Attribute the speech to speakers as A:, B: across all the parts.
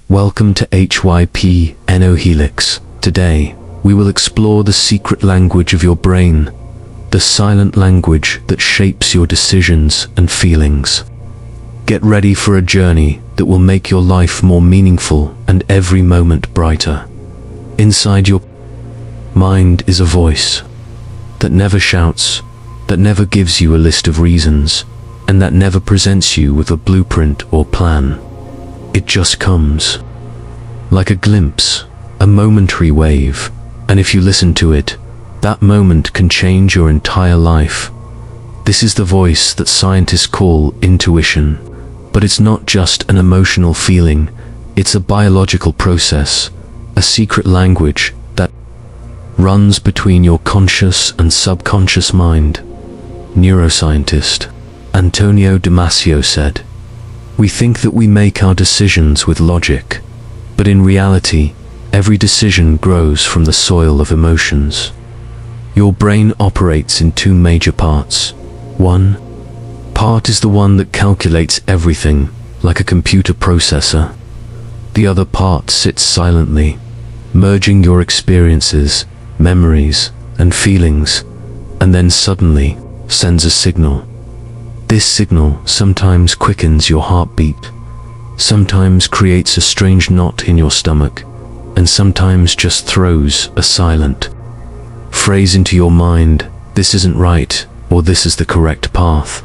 A: Welcome to HypnoHelix. Today, we will explore the secret language of your brain, the silent language that shapes your decisions and feelings. Get ready for a journey that will make your life more meaningful and every moment brighter. Inside your mind is a voice that never shouts, that never gives you a list of reasons, and that never presents you with a blueprint or plan. It just comes, like a glimpse, a momentary wave, and if you listen to it, that moment can change your entire life. This is the voice that scientists call intuition, but it's not just an emotional feeling, it's a biological process, a secret language that runs between your conscious and subconscious mind. Neuroscientist Antonio Damasio said, "We think that we make our decisions with logic, but in reality, every decision grows from the soil of emotions." Your brain operates in two major parts. One part is the one that calculates everything, like a computer processor. The other part sits silently, merging your experiences, memories, and feelings, and then suddenly sends a signal. This signal sometimes quickens your heartbeat, sometimes creates a strange knot in your stomach, and sometimes just throws a silent phrase into your mind: "This isn't right," or "This is the correct path."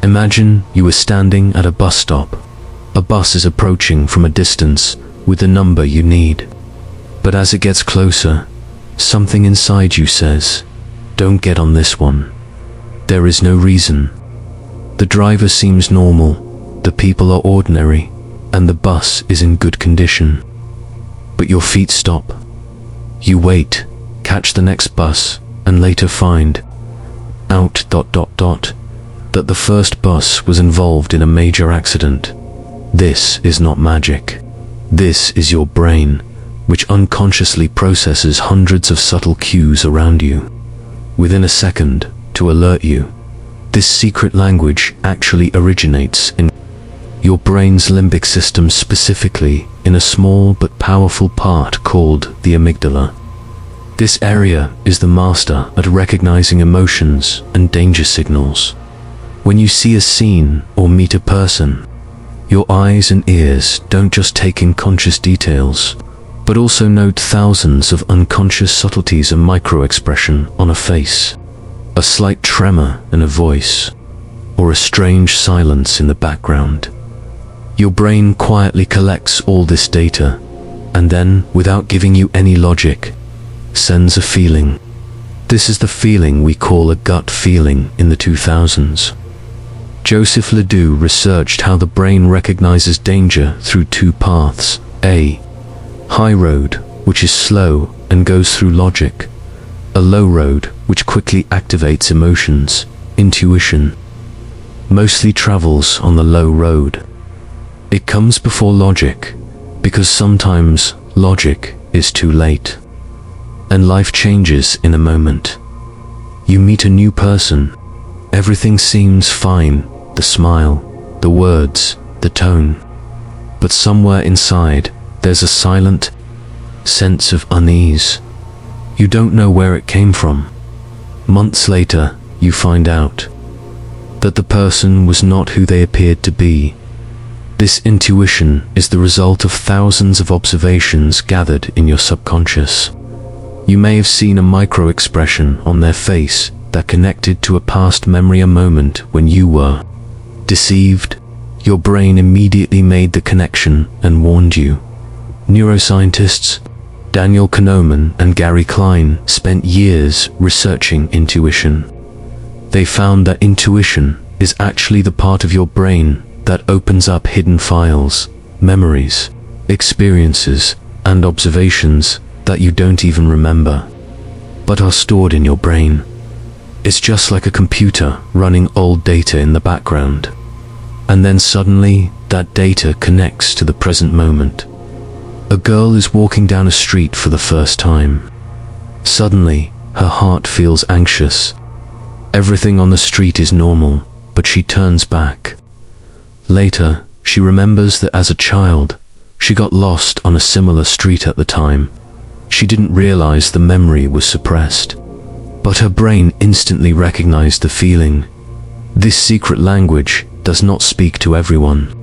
A: Imagine you were standing at a bus stop. A bus is approaching from a distance with the number you need. But as it gets closer, something inside you says, "Don't get on this one." There is no reason. The driver seems normal, the people are ordinary, and the bus is in good condition. But your feet stop. You wait, catch the next bus, and later find out that the first bus was involved in a major accident. This is not magic. This is your brain, which unconsciously processes hundreds of subtle cues around you within a second to alert you. This secret language actually originates in your brain's limbic system, specifically in a small but powerful part called the amygdala. This area is the master at recognizing emotions and danger signals. When you see a scene or meet a person, your eyes and ears don't just take in conscious details, but also note thousands of unconscious subtleties and micro-expression on a face, a slight tremor in a voice, or a strange silence in the background. Your brain quietly collects all this data, and then, without giving you any logic, sends a feeling. This is the feeling we call a gut feeling in the 2000s. Joseph Ledoux researched how the brain recognizes danger through two paths: a high road, which is slow and goes through logic; a low road, which quickly activates emotions, intuition. Mostly travels on the low road. It comes before logic, because sometimes logic is too late. And life changes in a moment. You meet a new person. Everything seems fine, the smile, the words, the tone. But somewhere inside, there's a silent sense of unease. You don't know where it came from. Months later, you find out that the person was not who they appeared to be. This intuition is the result of thousands of observations gathered in your subconscious. You may have seen a micro-expression on their face that connected to a past memory, a moment when you were deceived. Your brain immediately made the connection and warned you. Neuroscientists Daniel Kahneman and Gary Klein spent years researching intuition. They found that intuition is actually the part of your brain that opens up hidden files, memories, experiences, and observations that you don't even remember, but are stored in your brain. It's just like a computer running old data in the background. And then suddenly, that data connects to the present moment. A girl is walking down a street for the first time. Suddenly, her heart feels anxious. Everything on the street is normal, but she turns back. Later, she remembers that as a child, She got lost on a similar street at the time. She didn't realize the memory was suppressed, but her brain instantly recognized the feeling. This secret language does not speak to everyone.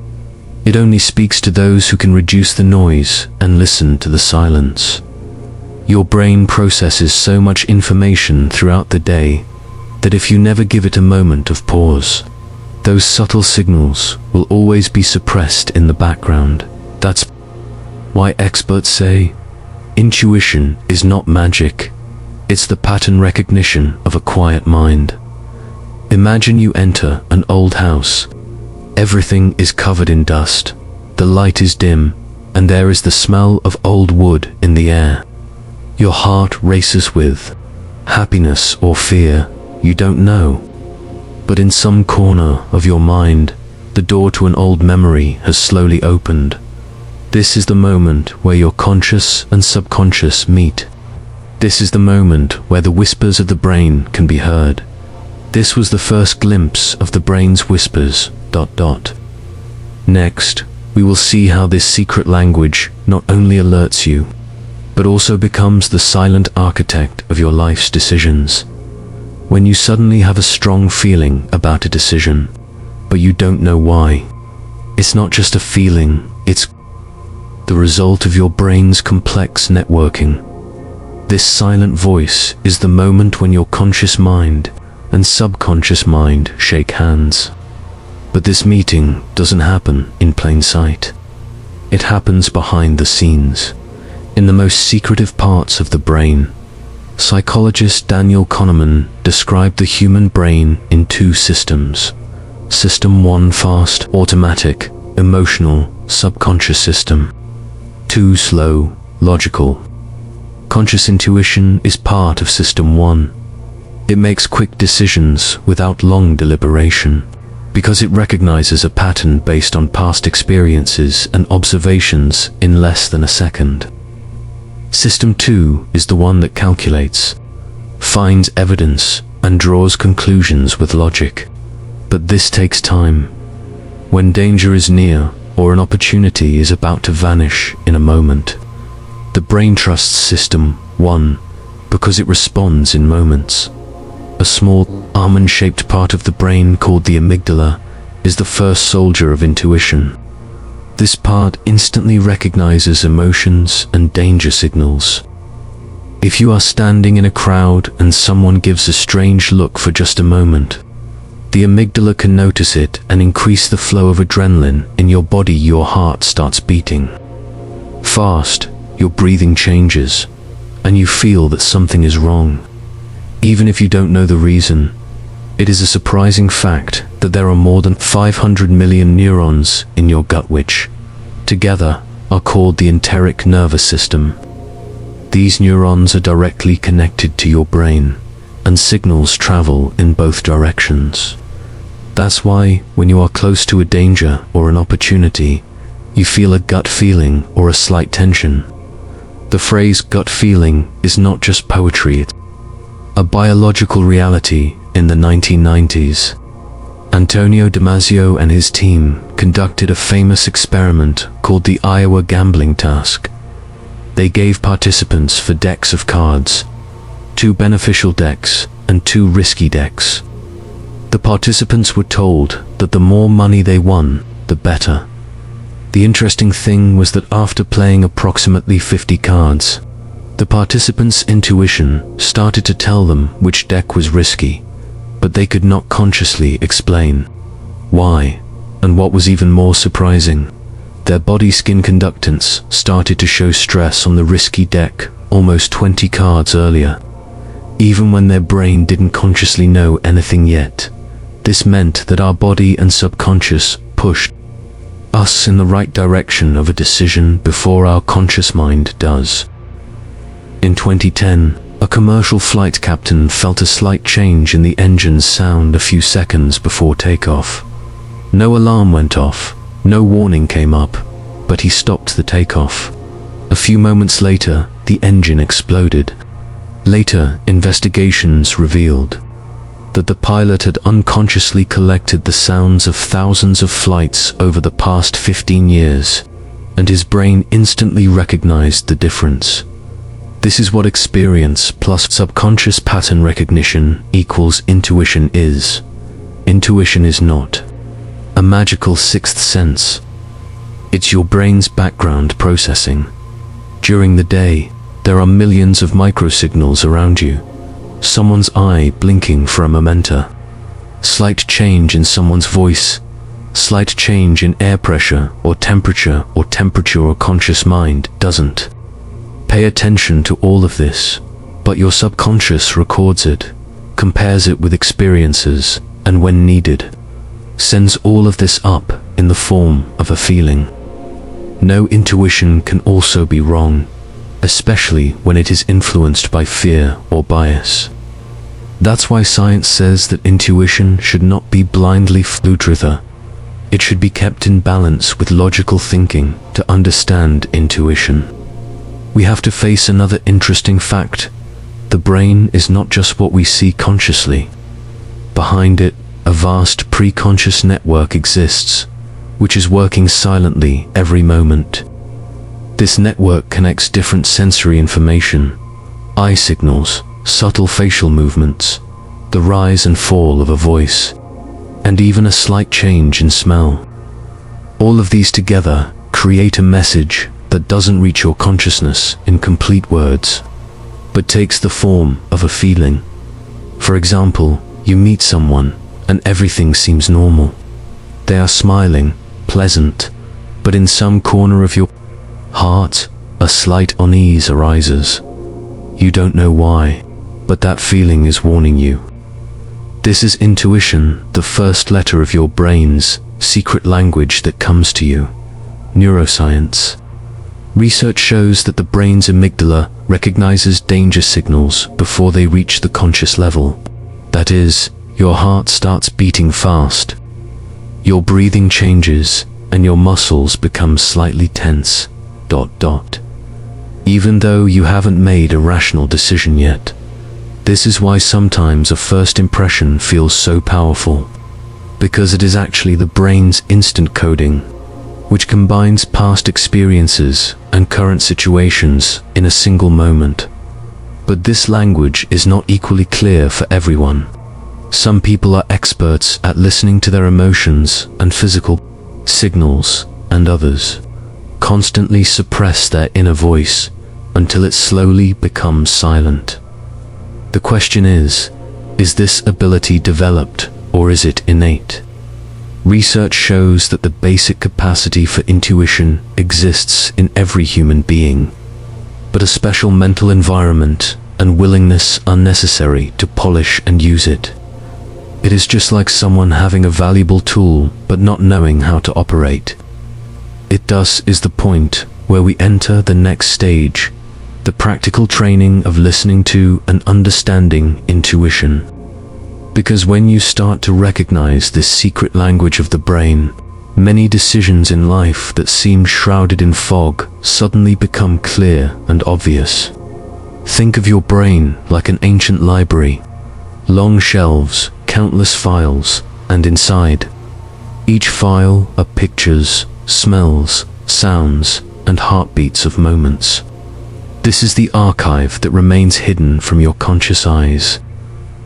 A: It only speaks to those who can reduce the noise and listen to the silence. Your brain processes so much information throughout the day that if you never give it a moment of pause, those subtle signals will always be suppressed in the background. That's why experts say intuition is not magic. It's the pattern recognition of a quiet mind. Imagine you enter an old house. Everything is covered in dust. The light is dim, and there is the smell of old wood in the air. Your heart races with happiness or fear, you don't know. But in some corner of your mind, the door to an old memory has slowly opened. This is the moment where your conscious and subconscious meet. This is the moment where the whispers of the brain can be heard. This was the first glimpse of the brain's whispers. Next, we will see how this secret language not only alerts you, but also becomes the silent architect of your life's decisions. When you suddenly have a strong feeling about a decision, but you don't know why, it's not just a feeling, it's the result of your brain's complex networking. This silent voice is the moment when your conscious mind and subconscious mind shake hands. But this meeting doesn't happen in plain sight. It happens behind the scenes, in the most secretive parts of the brain. Psychologist Daniel Kahneman described the human brain in two systems. System 1, fast, automatic, emotional, subconscious system. 2, slow, logical. Conscious intuition is part of System 1. It makes quick decisions without long deliberation, because it recognizes a pattern based on past experiences and observations in less than a second. System 2 is the one that calculates, finds evidence, and draws conclusions with logic. But this takes time. When danger is near, or an opportunity is about to vanish in a moment, the brain trusts System 1 because it responds in moments. A small, almond-shaped part of the brain called the amygdala is the first soldier of intuition. This part instantly recognizes emotions and danger signals. If you are standing in a crowd and someone gives a strange look for just a moment, the amygdala can notice it and increase the flow of adrenaline in your body. Your heart starts beating fast, your breathing changes, and you feel that something is wrong. Even if you don't know the reason, it is a surprising fact that there are more than 500 million neurons in your gut which, together, are called the enteric nervous system. These neurons are directly connected to your brain, and signals travel in both directions. That's why, when you are close to a danger or an opportunity, you feel a gut feeling or a slight tension. The phrase gut feeling is not just poetry, it's a biological reality. In the 1990s, Antonio Damasio and his team conducted a famous experiment called the Iowa gambling task. They gave participants 4 decks of cards, 2 beneficial decks and 2 risky decks. The participants were told that the more money they won, the better. The interesting thing was that after playing approximately 50 cards, the participants' intuition started to tell them which deck was risky, but they could not consciously explain why. And what was even more surprising, their body skin conductance started to show stress on the risky deck almost 20 cards earlier, even when their brain didn't consciously know anything yet. This meant that our body and subconscious pushed us in the right direction of a decision before our conscious mind does. In 2010, a commercial flight captain felt a slight change in the engine's sound a few seconds before takeoff. No alarm went off, no warning came up, but he stopped the takeoff. A few moments later, the engine exploded. Later, investigations revealed that the pilot had unconsciously collected the sounds of thousands of flights over the past 15 years, and his brain instantly recognized the difference. This is what experience plus subconscious pattern recognition equals intuition is. Intuition is not a magical sixth sense. It's your brain's background processing. During the day, there are millions of microsignals around you. Someone's eye blinking for a memento. Slight change in someone's voice. Slight change in air pressure or temperature or conscious mind doesn't pay attention to all of this, but your subconscious records it, compares it with experiences, and when needed, sends all of this up in the form of a feeling. No, intuition can also be wrong, especially when it is influenced by fear or bias. That's why science says that intuition should not be blindly followed. It should be kept in balance with logical thinking to understand intuition. We have to face another interesting fact. The brain is not just what we see consciously. Behind it, a vast pre-conscious network exists, which is working silently every moment. This network connects different sensory information, eye signals, subtle facial movements, the rise and fall of a voice, and even a slight change in smell. All of these together create a message that doesn't reach your consciousness in complete words, but takes the form of a feeling. For example, you meet someone and everything seems normal. They are smiling, pleasant, but in some corner of your heart, a slight unease arises. You don't know why, but that feeling is warning you. This is intuition, the first letter of your brain's secret language that comes to you. Neuroscience. Research shows that the brain's amygdala recognizes danger signals before they reach the conscious level. That is, your heart starts beating fast, your breathing changes, and your muscles become slightly tense. Even though you haven't made a rational decision yet. This is why sometimes a first impression feels so powerful, because it is actually the brain's instant coding, which combines past experiences and current situations in a single moment. But this language is not equally clear for everyone. Some people are experts at listening to their emotions and physical signals, and others constantly suppress their inner voice until it slowly becomes silent. The question is this ability developed or is it innate? Research shows that the basic capacity for intuition exists in every human being, but a special mental environment and willingness are necessary to polish and use it. It is just like someone having a valuable tool but not knowing how to operate. It thus is the point where we enter the next stage, the practical training of listening to and understanding intuition. Because when you start to recognize this secret language of the brain, many decisions in life that seemed shrouded in fog suddenly become clear and obvious. Think of your brain like an ancient library, long shelves, countless files, and inside each file are pictures, smells, sounds, and heartbeats of moments. This is the archive that remains hidden from your conscious eyes,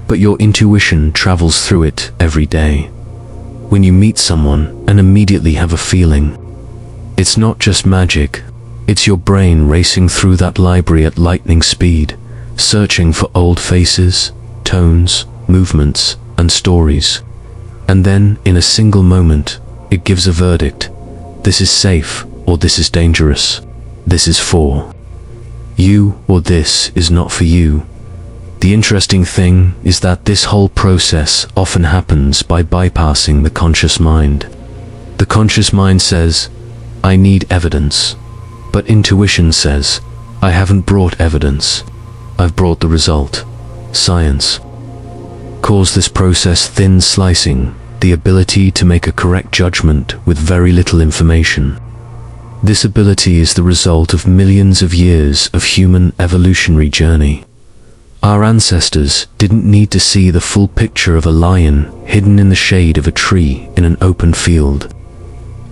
A: but your intuition travels through it every day. When you meet someone and immediately have a feeling, it's not just magic, it's your brain racing through that library at lightning speed, searching for old faces, tones, movements, and stories. And then, in a single moment, it gives a verdict. This is safe, or this is dangerous. This is for you, or this is not for you. The interesting thing is that this whole process often happens by bypassing the conscious mind. The conscious mind says, I need evidence. But intuition says, I haven't brought evidence. I've brought the result. Science calls this process thin slicing, the ability to make a correct judgment with very little information. This ability is the result of millions of years of human evolutionary journey. Our ancestors didn't need to see the full picture of a lion hidden in the shade of a tree in an open field.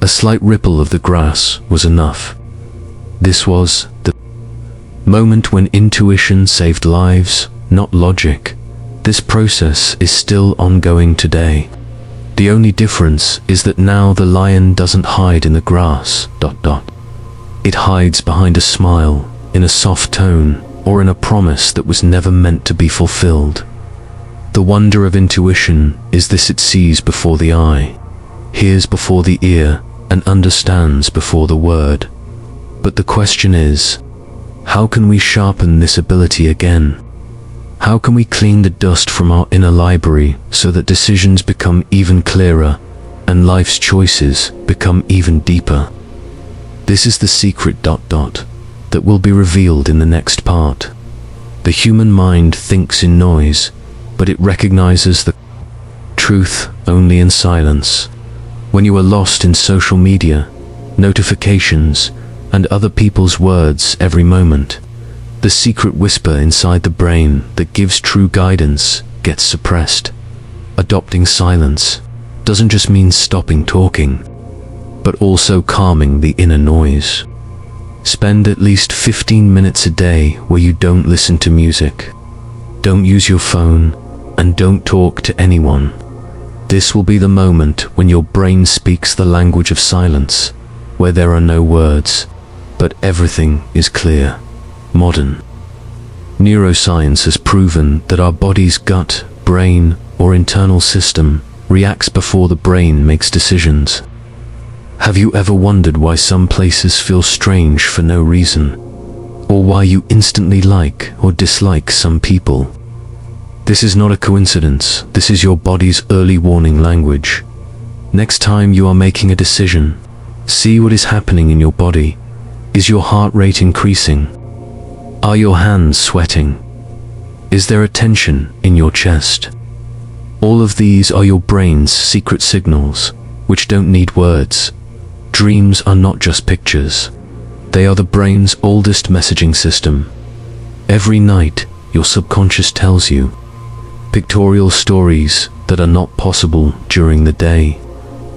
A: A slight ripple of the grass was enough. This was the moment when intuition saved lives, not logic. This process is still ongoing today. The only difference is that now the lion doesn't hide in the grass, ... It hides behind a smile, in a soft tone, or in a promise that was never meant to be fulfilled. The wonder of intuition is this: it sees before the eye, hears before the ear, and understands before the word. But the question is, how can we sharpen this ability again? How can we clean the dust from our inner library so that decisions become even clearer and life's choices become even deeper? This is the secret ... that will be revealed in the next part. The human mind thinks in noise, but it recognizes the truth only in silence. When you are lost in social media, notifications, and other people's words every moment, the secret whisper inside the brain that gives true guidance gets suppressed. Adopting silence doesn't just mean stopping talking, but also calming the inner noise. Spend at least 15 minutes a day where you don't listen to music, don't use your phone, and don't talk to anyone. This will be the moment when your brain speaks the language of silence, where there are no words, but everything is clear. Modern neuroscience has proven that our body's gut, brain, or internal system reacts before the brain makes decisions. Have you ever wondered why some places feel strange for no reason, or why you instantly like or dislike some people? This is not a coincidence. This is your body's early warning language. Next time you are making a decision, see what is happening in your body. Is your heart rate increasing? Are your hands sweating? Is there a tension in your chest? All of these are your brain's secret signals, which don't need words. Dreams are not just pictures. They are the brain's oldest messaging system. Every night, your subconscious tells you pictorial stories that are not possible during the day.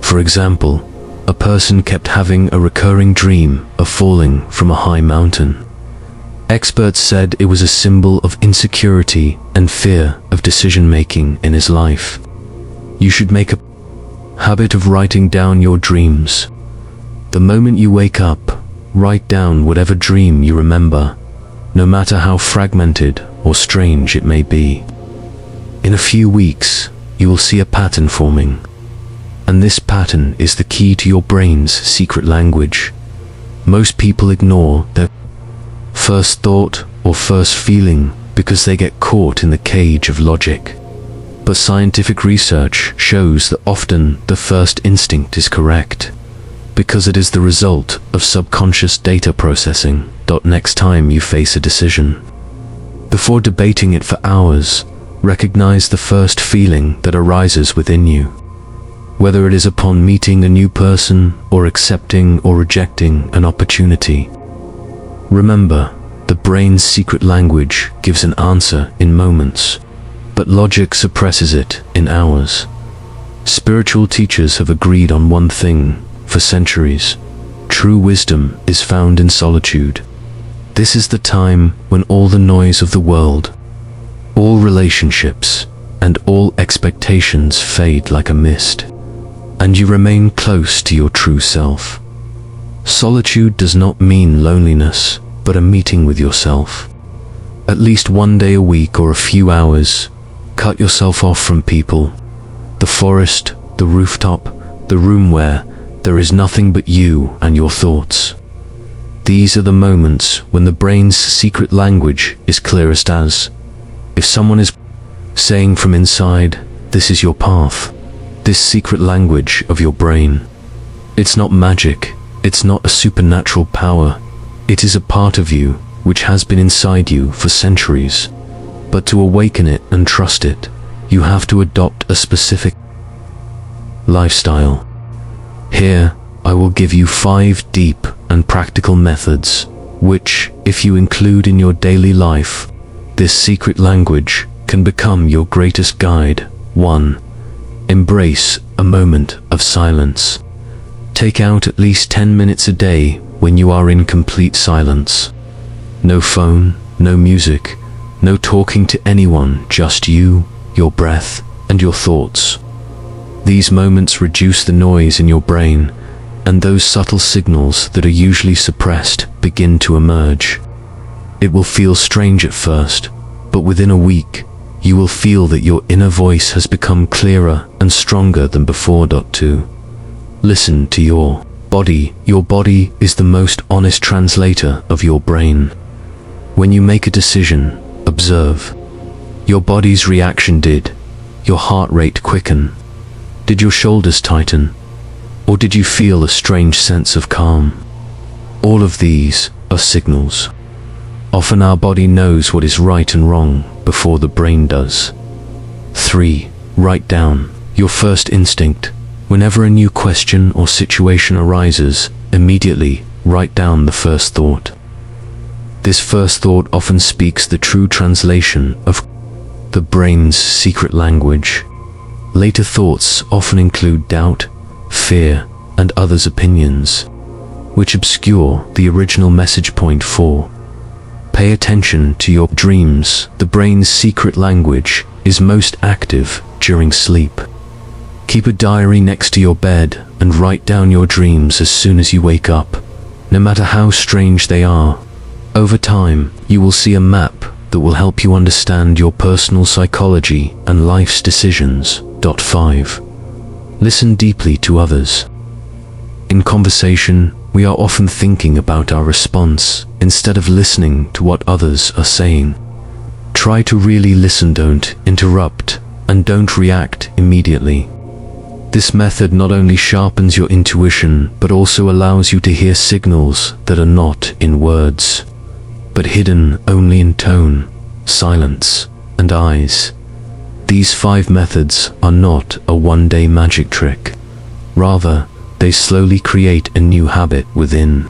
A: For example, a person kept having a recurring dream of falling from a high mountain. Experts said it was a symbol of insecurity and fear of decision-making in his life. You should make a habit of writing down your dreams. The moment you wake up, write down whatever dream you remember, no matter how fragmented or strange it may be. In a few weeks, you will see a pattern forming. And this pattern is the key to your brain's secret language. Most people ignore their first thought or first feeling because they get caught in the cage of logic. But scientific research shows that often the first instinct is correct, because it is the result of subconscious data processing. Next time you face a decision, before debating it for hours, recognize the first feeling that arises within you. Whether it is upon meeting a new person or accepting or rejecting an opportunity. Remember, the brain's secret language gives an answer in moments, but logic suppresses it in hours. Spiritual teachers have agreed on one thing for centuries: true wisdom is found in solitude. This is the time when all the noise of the world, all relationships, and all expectations fade like a mist, and you remain close to your true self. Solitude does not mean loneliness, but a meeting with yourself. At least one day a week or a few hours, cut yourself off from people. The forest, the rooftop, the room where there is nothing but you and your thoughts. These are the moments when the brain's secret language is clearest as. If someone is saying from inside, this is your path, this secret language of your brain. It's not magic, it's not a supernatural power, it is a part of you which has been inside you for centuries. But to awaken it and trust it, you have to adopt a specific lifestyle. Here, I will give you 5 deep and practical methods, which, if you include in your daily life, this secret language can become your greatest guide. 1. Embrace a moment of silence. Take out at least 10 minutes a day when you are in complete silence. No phone, no music, no talking to anyone, just you, your breath, and your thoughts. These moments reduce the noise in your brain, and those subtle signals that are usually suppressed begin to emerge. It will feel strange at first, but within a week, you will feel that your inner voice has become clearer and stronger than before. 2. Listen to your body. Your body is the most honest translator of your brain. When you make a decision, observe. Your body's reaction. Did your heart rate quicken? Did your shoulders tighten? Or did you feel a strange sense of calm? All of these are signals. Often our body knows what is right and wrong before the brain does. 3. Write down your first instinct. Whenever a new question or situation arises, immediately write down the first thought. This first thought often speaks the true translation of the brain's secret language. Later thoughts often include doubt, fear, and others' opinions, which obscure the original message. 4. Pay attention to your dreams. The brain's secret language is most active during sleep. Keep a diary next to your bed and write down your dreams as soon as you wake up, no matter how strange they are. Over time, you will see a map that will help you understand your personal psychology and life's decisions. 5. Listen deeply to others. In conversation, we are often thinking about our response instead of listening to what others are saying. Try to really listen, don't interrupt, and don't react immediately. This method not only sharpens your intuition, but also allows you to hear signals that are not in words, but hidden only in tone, silence, and eyes. These 5 methods are not a one-day magic trick. Rather, they slowly create a new habit within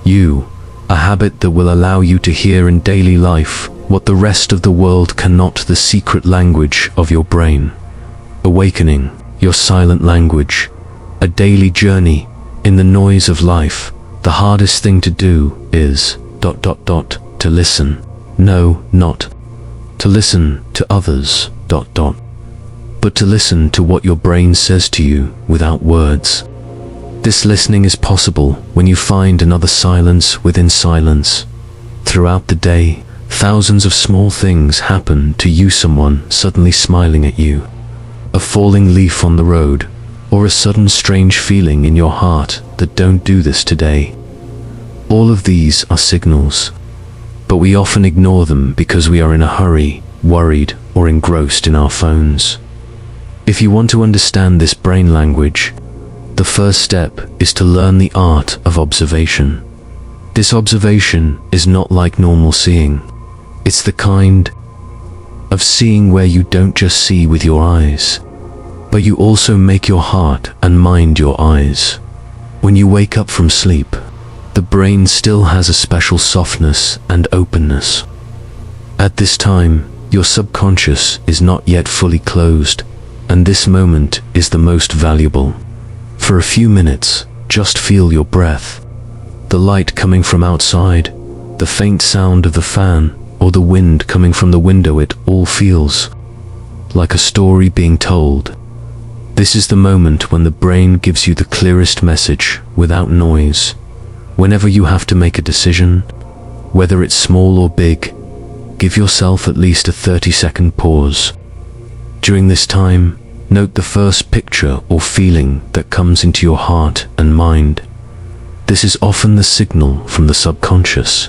A: you, a habit that will allow you to hear in daily life what the rest of the world cannot. The secret language of your brain. Awakening your silent language. A daily journey in the noise of life. The hardest thing to do is ... to listen. No, not to listen to others ... but to listen to what your brain says to you without words. This listening is possible when you find another silence within silence. Throughout the day, thousands of small things happen to you. Someone suddenly smiling at you, a falling leaf on the road, or a sudden strange feeling in your heart that don't do this today. All of these are signals, but we often ignore them because we are in a hurry, worried, or engrossed in our phones. If you want to understand this brain language, the first step is to learn the art of observation. This observation is not like normal seeing. It's the kind of seeing where you don't just see with your eyes, but you also make your heart and mind your eyes. When you wake up from sleep, the brain still has a special softness and openness. At this time, your subconscious is not yet fully closed, and this moment is the most valuable. For a few minutes, just feel your breath, the light coming from outside, the faint sound of the fan, or the wind coming from the window. It all feels like a story being told. This is the moment when the brain gives you the clearest message without noise. Whenever you have to make a decision, whether it's small or big, give yourself at least a 30-second pause. During this time, note the first picture or feeling that comes into your heart and mind. This is often the signal from the subconscious.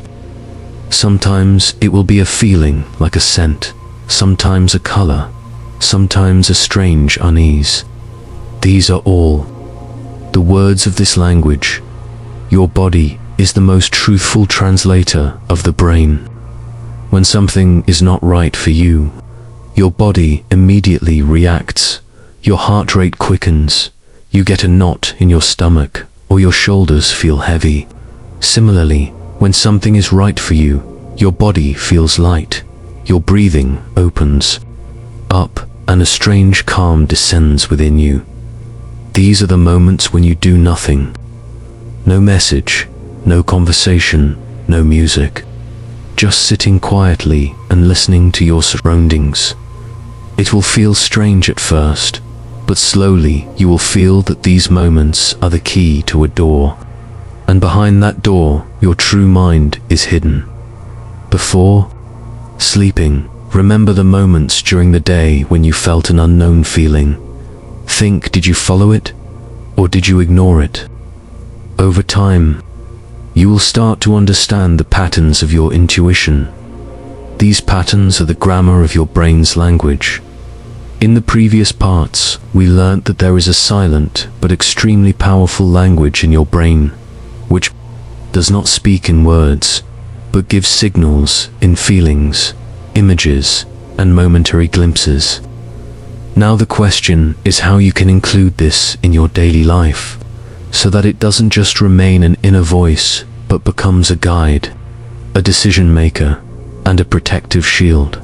A: Sometimes it will be a feeling like a scent, sometimes a color, sometimes a strange unease. These are all the words of this language. Your body is the most truthful translator of the brain. When something is not right for you, your body immediately reacts. Your heart rate quickens, you get a knot in your stomach, or your shoulders feel heavy. Similarly, when something is right for you, your body feels light, your breathing opens up, and a strange calm descends within you. These are the moments when you do nothing. No message, no conversation, no music. Just sitting quietly and listening to your surroundings. It will feel strange at first, but slowly you will feel that these moments are the key to a door. And behind that door, your true mind is hidden. Before sleeping, remember the moments during the day when you felt an unknown feeling. Think, did you follow it, or did you ignore it? Over time, you will start to understand the patterns of your intuition. These patterns are the grammar of your brain's language. In the previous parts, we learnt that there is a silent but extremely powerful language in your brain, which does not speak in words, but gives signals in feelings, images, and momentary glimpses. Now the question is how you can include this in your daily life, so that it doesn't just remain an inner voice, but becomes a guide, a decision maker, and a protective shield.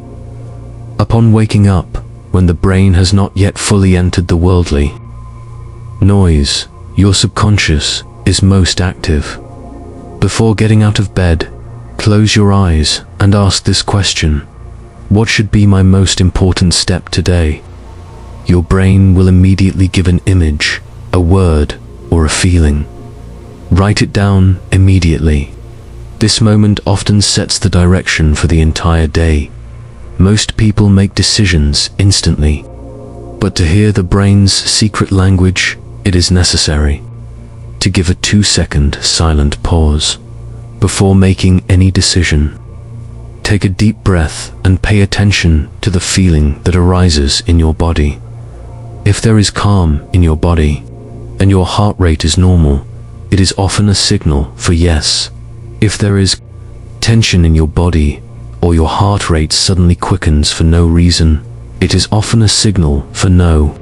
A: Upon waking up, when the brain has not yet fully entered the worldly noise, your subconscious is most active. Before getting out of bed, close your eyes and ask this question: what should be my most important step today? Your brain will immediately give an image, a word, or a feeling. Write it down immediately. This moment often sets the direction for the entire day. Most people make decisions instantly, but to hear the brain's secret language, it is necessary to give a 2-second silent pause before making any decision. Take a deep breath and pay attention to the feeling that arises in your body. If there is calm in your body and your heart rate is normal, it is often a signal for yes. If there is tension in your body or your heart rate suddenly quickens for no reason, it is often a signal for no.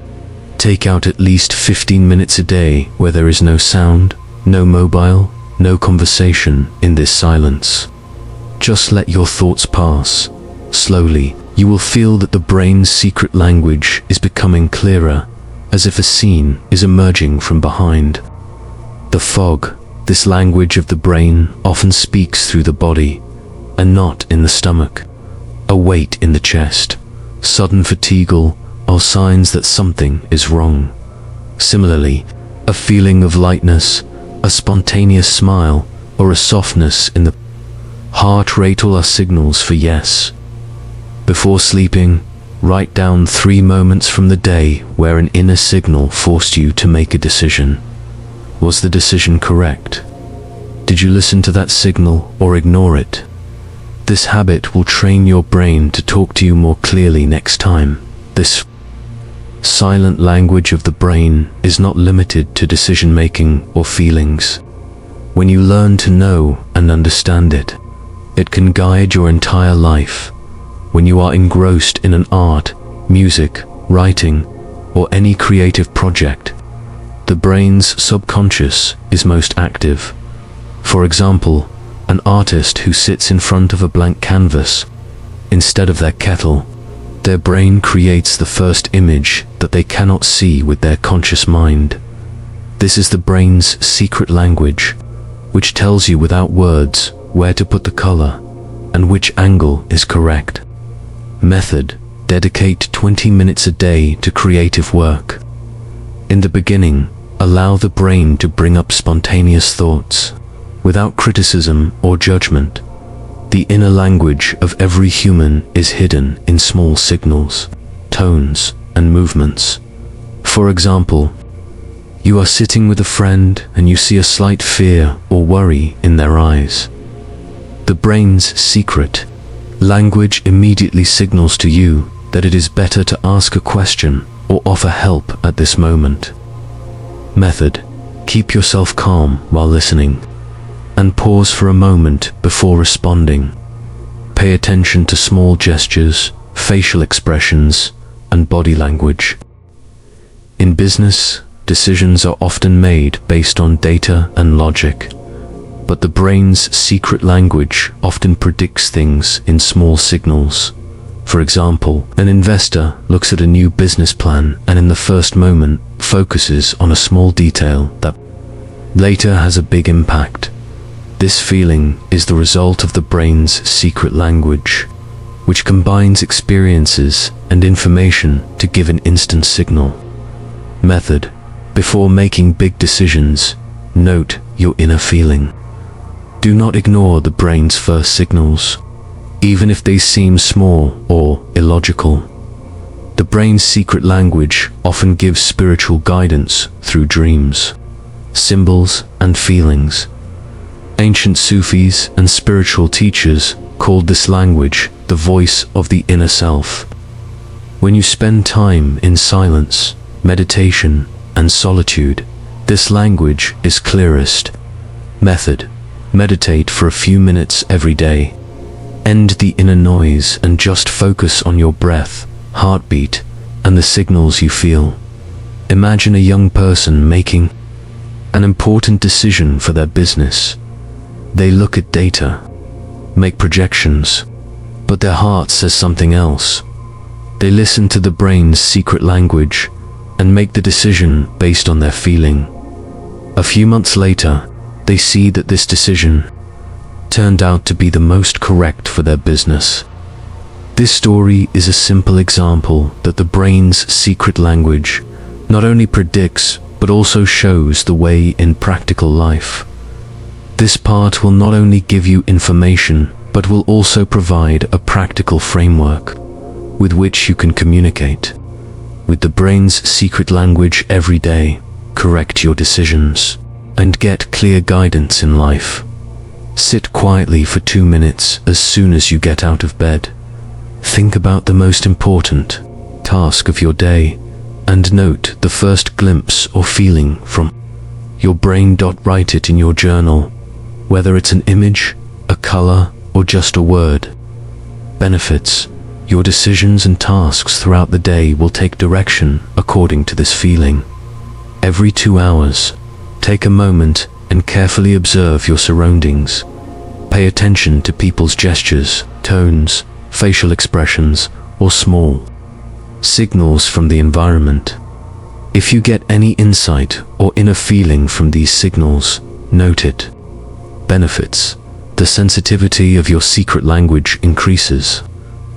A: Take out at least 15 minutes a day where there is no sound, no mobile, no conversation in this silence. Just let your thoughts pass. Slowly, you will feel that the brain's secret language is becoming clearer, as if a scene is emerging from behind. The fog, this language of the brain, often speaks through the body, and not in the stomach. A weight in the chest, sudden fatigue, are signs that something is wrong. Similarly, a feeling of lightness, a spontaneous smile, or a softness in the heart rate all are signals for yes. Before sleeping, write down 3 moments from the day where an inner signal forced you to make a decision. Was the decision correct? Did you listen to that signal or ignore it? This habit will train your brain to talk to you more clearly next time. This silent language of the brain is not limited to decision-making or feelings. When you learn to know and understand it, it can guide your entire life. When you are engrossed in an art, music, writing, or any creative project, the brain's subconscious is most active. For example, an artist who sits in front of a blank canvas, instead of their kettle, their brain creates the first image that they cannot see with their conscious mind. This is the brain's secret language, which tells you without words where to put the color and which angle is correct. Method: dedicate 20 minutes a day to creative work. In the beginning, allow the brain to bring up spontaneous thoughts, without criticism or judgment. The inner language of every human is hidden in small signals, tones, and movements. For example, you are sitting with a friend and you see a slight fear or worry in their eyes. The brain's secret language immediately signals to you that it is better to ask a question or offer help at this moment. Method: keep yourself calm while listening, and pause for a moment before responding. Pay attention to small gestures, facial expressions, and body language. In business, decisions are often made based on data and logic, but the brain's secret language often predicts things in small signals. For example, an investor looks at a new business plan and in the first moment focuses on a small detail that later has a big impact. This feeling is the result of the brain's secret language, which combines experiences and information to give an instant signal. Method: before making big decisions, note your inner feeling. Do not ignore the brain's first signals, even if they seem small or illogical. The brain's secret language often gives spiritual guidance through dreams, symbols, and feelings. Ancient Sufis and spiritual teachers called this language the voice of the inner self. When you spend time in silence, meditation, and solitude, this language is clearest. Method: meditate for a few minutes every day. End the inner noise and just focus on your breath, heartbeat, and the signals you feel. Imagine a young person making an important decision for their business. They look at data, make projections, but their heart says something else. They listen to the brain's secret language and make the decision based on their feeling. A few months later, they see that this decision turned out to be the most correct for their business. This story is a simple example that the brain's secret language not only predicts but also shows the way in practical life. This part will not only give you information but will also provide a practical framework with which you can communicate with the brain's secret language every day, correct your decisions, and get clear guidance in life. Sit quietly for 2 minutes as soon as you get out of bed. Think about the most important task of your day and note the first glimpse or feeling from your brain. Write it in your journal, whether it's an image, a color, or just a word. Benefits: your decisions and tasks throughout the day will take direction according to this feeling. Every 2 hours, take a moment and carefully observe your surroundings. Pay attention to people's gestures, tones, facial expressions, or small signals from the environment. If you get any insight or inner feeling from these signals, note it. Benefits: the sensitivity of your secret language increases,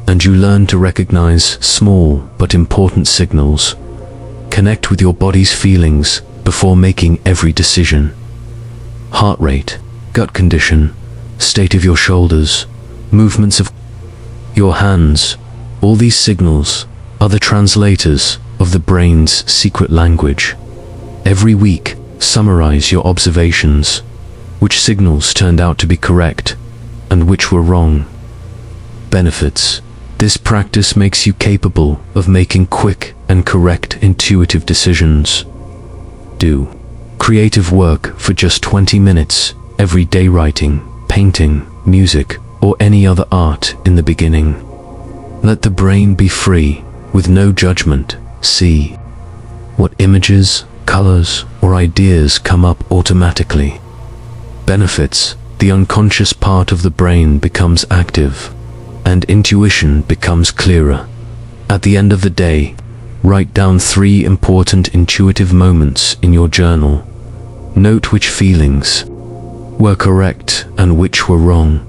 A: and you learn to recognize small but important signals. Connect with your body's feelings before making every decision. Heart rate, gut condition, state of your shoulders, movements of your hands, all these signals are the translators of the brain's secret language. Every week, summarize your observations, which signals turned out to be correct and which were wrong. Benefits: this practice makes you capable of making quick and correct intuitive decisions. Do creative work for just 20 minutes every day, writing, painting, music, or any other art in the beginning. Let the brain be free, with no judgment. See what images, colors, or ideas come up automatically. Benefits: the unconscious part of the brain becomes active, and intuition becomes clearer. At the end of the day, write down 3 important intuitive moments in your journal. Note which feelings were correct and which were wrong.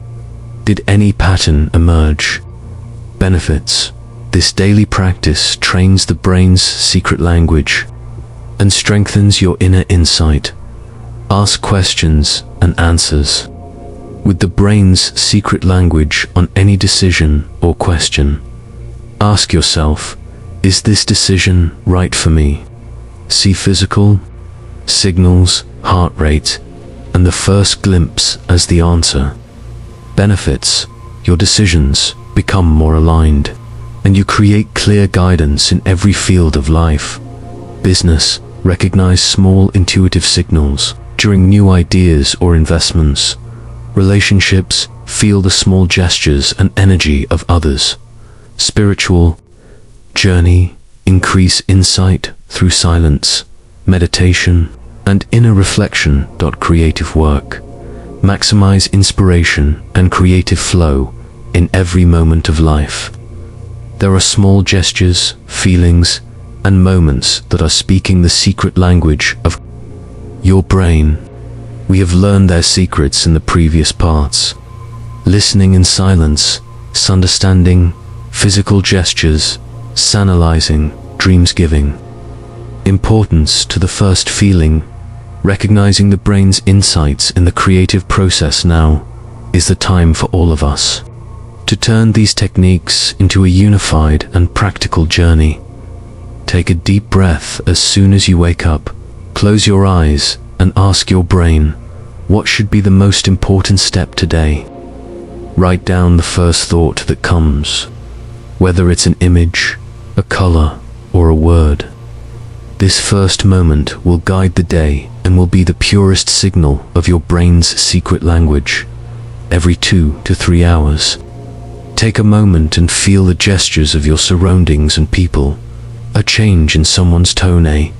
A: Did any pattern emerge? Benefits: this daily practice trains the brain's secret language and strengthens your inner insight. Ask questions and answers with the brain's secret language on any decision or question. Ask yourself, is this decision right for me? See physical signals, heart rate, and the first glimpse as the answer. Benefits: your decisions become more aligned, and you create clear guidance in every field of life. Business: recognize small intuitive signals during new ideas or investments. Relationships: feel the small gestures and energy of others. Spiritual journey: increase insight through silence, meditation, and inner reflection. Creative work: maximize inspiration and creative flow in every moment of life. There are small gestures, feelings, and moments that are speaking the secret language of your brain. We have learned their secrets in the previous parts. Listening in silence, understanding, physical gestures, analyzing, dreams giving. Importance to the first feeling, recognizing the brain's insights in the creative process. Now is the time for all of us to turn these techniques into a unified and practical journey. Take a deep breath as soon as you wake up. Close your eyes and ask your brain, what should be the most important step today? Write down the first thought that comes, whether it's an image, a color, or a word. This first moment will guide the day and will be the purest signal of your brain's secret language. Every 2 to 3 hours, take a moment and feel the gestures of your surroundings and people. A change in someone's tone, a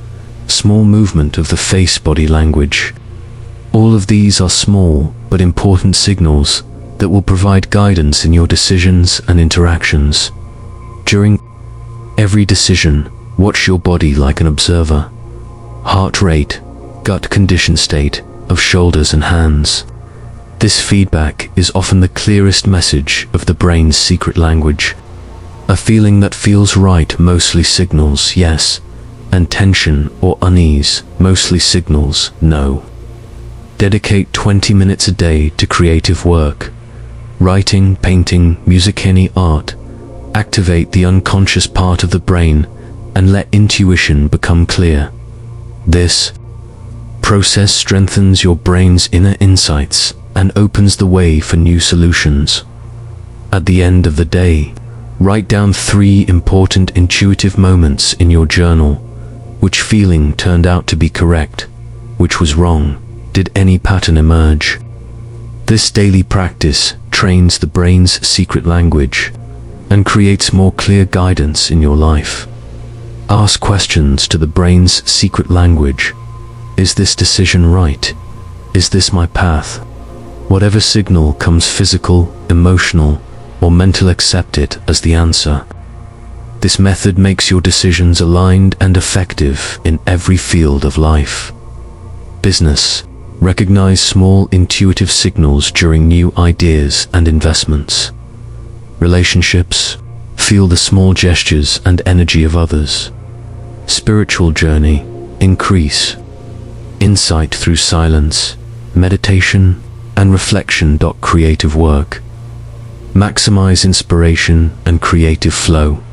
A: small movement of the face, body language. All of these are small but important signals that will provide guidance in your decisions and interactions. During every decision, watch your body like an observer. Heart rate, gut condition, state of shoulders and hands. This feedback is often the clearest message of the brain's secret language. A feeling that feels right mostly signals yes, and tension or unease mostly signals no. Dedicate 20 minutes a day to creative work. Writing, painting, music, any art. Activate the unconscious part of the brain and let intuition become clear. This process strengthens your brain's inner insights and opens the way for new solutions. At the end of the day, write down 3 important intuitive moments in your journal. Which feeling turned out to be correct? Which was wrong? Did any pattern emerge? This daily practice trains the brain's secret language and creates more clear guidance in your life. Ask questions to the brain's secret language. Is this decision right? Is this my path? Whatever signal comes, physical, emotional, or mental, accept it as the answer. This method makes your decisions aligned and effective in every field of life. Business. Recognize small intuitive signals during new ideas and investments. Relationships. Feel the small gestures and energy of others. Spiritual journey. Increase insight through silence, meditation, and reflection. Creative work. Maximize inspiration and creative flow.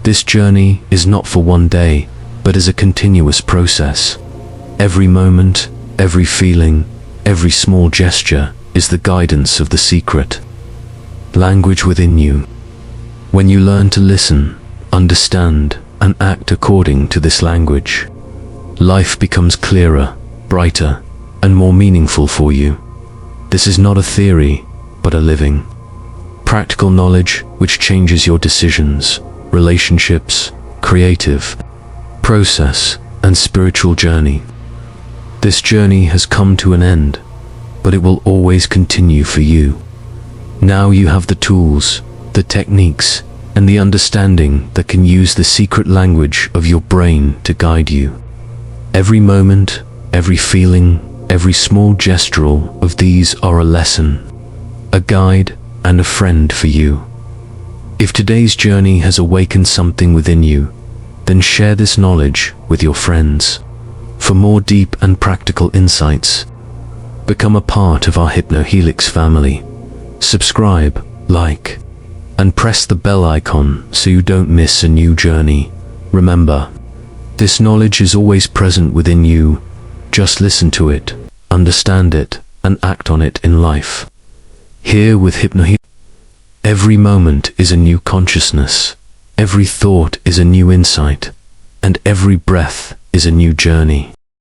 A: This journey is not for one day, but is a continuous process. Every moment, every feeling, every small gesture is the guidance of the secret language within you. When you learn to listen, understand, and act according to this language, life becomes clearer, brighter, and more meaningful for you. This is not a theory, but a living, practical knowledge which changes your decisions, relationships, creative process, and spiritual journey. This journey has come to an end, but it will always continue for you. Now you have the tools, the techniques, and the understanding that can use the secret language of your brain to guide you. Every moment, every feeling, every small gesture of these are a lesson, a guide, and a friend for you. If today's journey has awakened something within you, then share this knowledge with your friends. For more deep and practical insights, become a part of our HypnoHelix family. Subscribe, like, and press the bell icon so you don't miss a new journey. Remember, this knowledge is always present within you. Just listen to it, understand it, and act on it in life. Here with HypnoHelix, every moment is a new consciousness, every thought is a new insight, and every breath is a new journey.